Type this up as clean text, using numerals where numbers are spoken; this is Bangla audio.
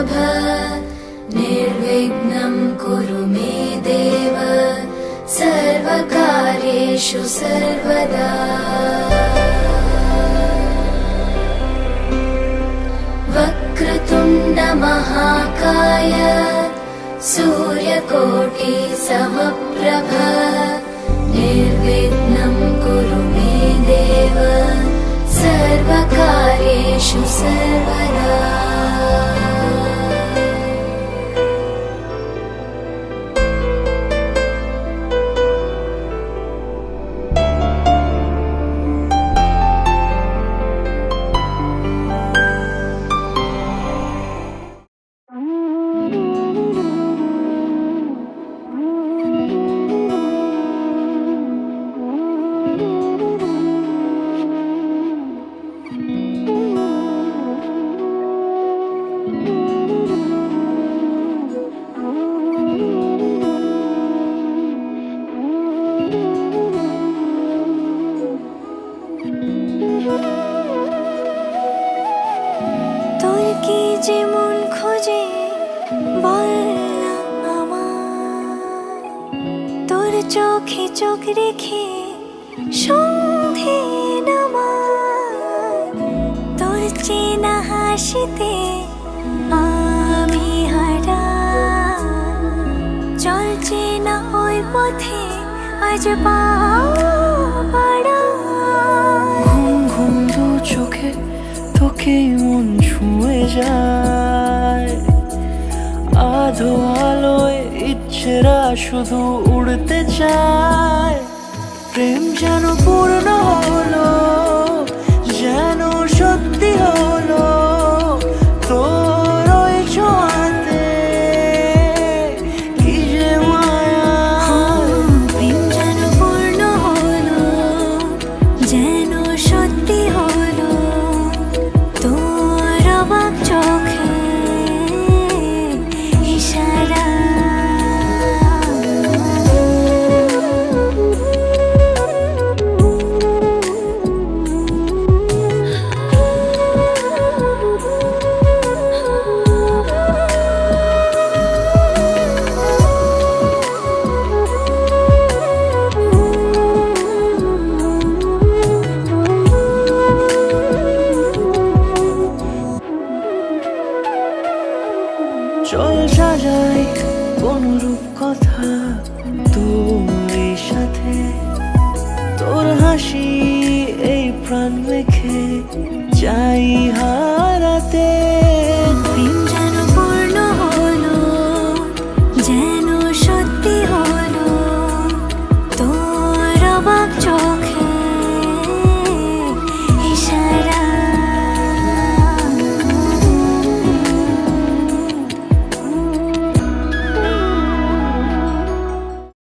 प्रभ निर्विघ्नं कुरु मे देव सर्वकार्येषु सर्वदा। वक्रतुण्ड महाकाय सूर्यकोटि समप्रभ निर्विघ्नं कुरु मे देव सर्वकार्येषु सर्वदा। যেমন খোঁজে বলনা আমায়, তোর চোখে চোখ রেখে সন্ধে নামায়, তোর চেনা হাসিতে আমি হারাই, চল চেনা ওই পথে আজ পা বাড়াই। ঘুম ঘুম দু চোখে তোকে মন ছুঁয়ে যায়, আধো আলোয় ইচ্ছেরা শুধু উড়তে চায়। প্রেম যেন পূর্ণ হলো, যেন সত্যি হলো তোর ওই ছোঁয়াতে, কি যে মায়া। প্রেম যেন পূর্ণ হলো, যেন সত্যি হলো তোর অবাক চোখে ইশারা। চল সাজাই কোন রূপ কথা তোর সাথে, তোর হাসি এই প্রাণ রেখে চাই